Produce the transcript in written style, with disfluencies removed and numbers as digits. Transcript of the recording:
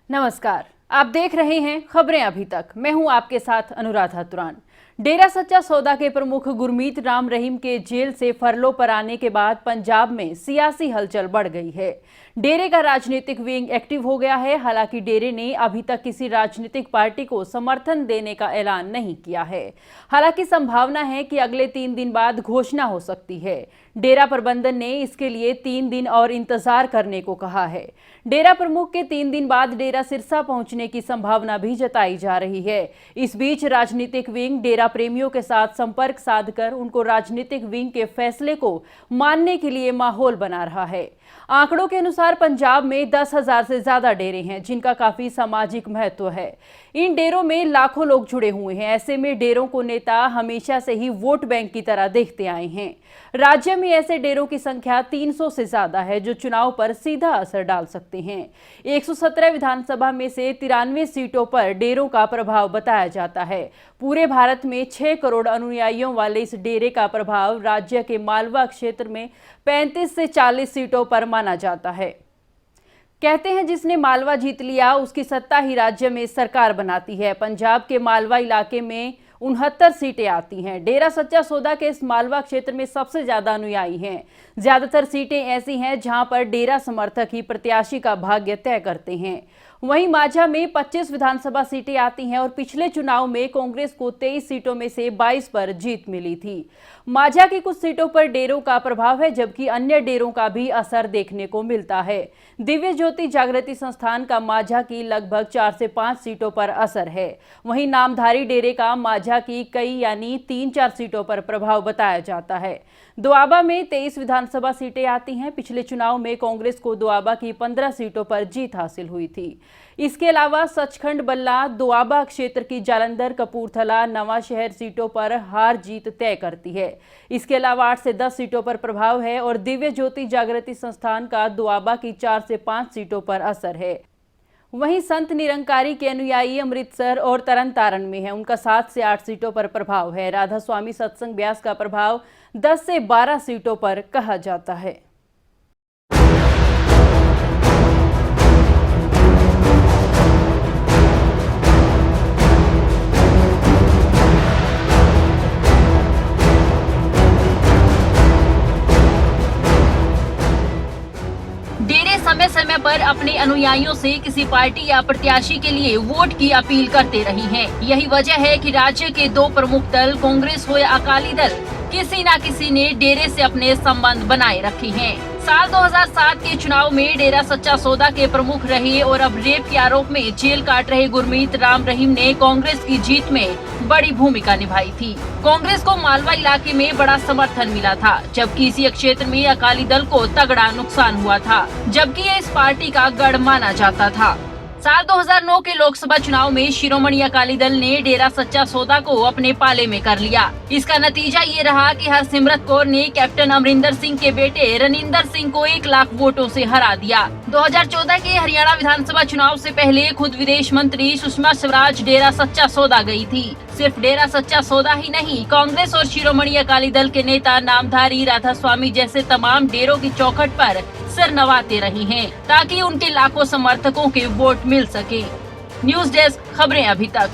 नमस्कार, आप देख रहे हैं खबरें अभी तक। मैं हूं आपके साथ अनुराधा तुरान। डेरा सच्चा सौदा के प्रमुख गुरमीत राम रहीम के जेल से फरलो पर आने के बाद पंजाब में सियासी हलचल बढ़ गई है। डेरे का राजनीतिक विंग एक्टिव हो गया है। हालांकि डेरे ने अभी तक किसी राजनीतिक पार्टी को समर्थन देने का ऐलान नहीं किया है। हालांकि संभावना है कि अगले 3 दिन बाद घोषणा हो सकती है। डेरा प्रबंधन ने इसके लिए 3 दिन और इंतजार करने को कहा है। डेरा प्रमुख के 3 दिन बाद डेरा सिरसा पहुंचने की संभावना भी जताई जा रही है। इस बीच राजनीतिक विंग डेरा प्रेमियों के साथ संपर्क साधकर उनको राजनीतिक विंग के फैसले को मानने के लिए माहौल बना रहा है। आंकड़ों के अनुसार पंजाब में 10,000 से ज्यादा डेरे हैं, जिनका काफी सामाजिक महत्व है। इन डेरों में लाखों लोग जुड़े हुए हैं। ऐसे में डेरों को नेता हमेशा से ही वोट बैंक की तरह देखते आए हैं। राज्य में ऐसे डेरों की संख्या 300 से ज्यादा है, जो चुनाव पर सीधा असर डाल सकते हैं। 117 विधानसभा में से 93 सीटों पर डेरों का प्रभाव बताया जाता है। पूरे भारत में 6 करोड़ अनुयायियों वाले इस डेरे का प्रभाव राज्य के मालवा क्षेत्र में 35 से 40 सीटों पर माना जाता है। कहते हैं जिसने मालवा जीत लिया उसकी सत्ता ही राज्य में सरकार बनाती है। पंजाब के मालवा इलाके में 69 सीटें आती हैं। डेरा सच्चा सौदा के इस मालवा क्षेत्र में सबसे ज्यादा अनुयायी हैं। ज्यादातर सीटें ऐसी हैं जहां पर डेरा समर्थक ही प्रत्याशी का भाग्य तय करते हैं। वहीं माझा में 25 विधानसभा सीटें आती हैं और पिछले चुनाव में कांग्रेस को 23 सीटों में से 22 पर जीत मिली थी। माझा की कुछ सीटों पर डेरों का प्रभाव है, जबकि अन्य डेरों का भी असर देखने को मिलता है। दिव्य ज्योति जागृति संस्थान का माझा की लगभग 4 से 5 सीटों पर असर है। वहीं नामधारी डेरे का माझा की कई यानी 3-4 सीटों पर प्रभाव बताया जाता है। दोआबा में 23 विधानसभा सीटें आती हैं। पिछले चुनाव में कांग्रेस को दोआबा की 15 सीटों पर जीत हासिल हुई थी। इसके अलावा सचखंड बल्ला, दोआबा क्षेत्र की जालंधर, कपूरथला, नवांशहर सीटों पर हार जीत तय करती है। इसके अलावा 8 से 10 सीटों पर प्रभाव है और दिव्य ज्योति जागृति संस्थान का दोआबा की 4 से 5 सीटों पर असर है। वहीं संत निरंकारी के अनुयायी अमृतसर और तरन तारण में है। उनका 7 से 8 सीटों पर प्रभाव है। राधा स्वामी सत्संग ब्यास का प्रभाव 10 से 12 सीटों पर कहा जाता है। डेरे समय समय पर अपने अनुयायियों से किसी पार्टी या प्रत्याशी के लिए वोट की अपील करते रही हैं। यही वजह है कि राज्य के 2 प्रमुख दल कांग्रेस हो या अकाली दल, किसी न किसी ने डेरे से अपने संबंध बनाए रखे हैं। साल 2007 के चुनाव में डेरा सच्चा सौदा के प्रमुख रहे और अब रेप के आरोप में जेल काट रहे गुरमीत राम रहीम ने कांग्रेस की जीत में बड़ी भूमिका निभाई थी। कांग्रेस को मालवा इलाके में बड़ा समर्थन मिला था, जबकि इसी क्षेत्र में अकाली दल को तगड़ा नुकसान हुआ था, जबकि ये इस पार्टी का गढ़ माना जाता था। साल 2009 के लोकसभा चुनाव में शिरोमणि अकाली दल ने डेरा सच्चा सौदा को अपने पाले में कर लिया। इसका नतीजा ये रहा कि हरसिमरत कौर ने कैप्टन अमरिंदर सिंह के बेटे रनिंदर सिंह को 1 लाख वोटों से हरा दिया। 2014 के हरियाणा विधानसभा चुनाव से पहले खुद विदेश मंत्री सुषमा स्वराज डेरा सच्चा सौदा गई थी। सिर्फ डेरा सच्चा सौदा ही नहीं, कांग्रेस और शिरोमणि अकाली दल के नेता नामधारी राधा स्वामी जैसे तमाम डेरों की चौखट पर सिर नवाते रही हैं, ताकि उनके लाखों समर्थकों के वोट मिल सके। न्यूज़ डेस्क, खबरें अभी तक।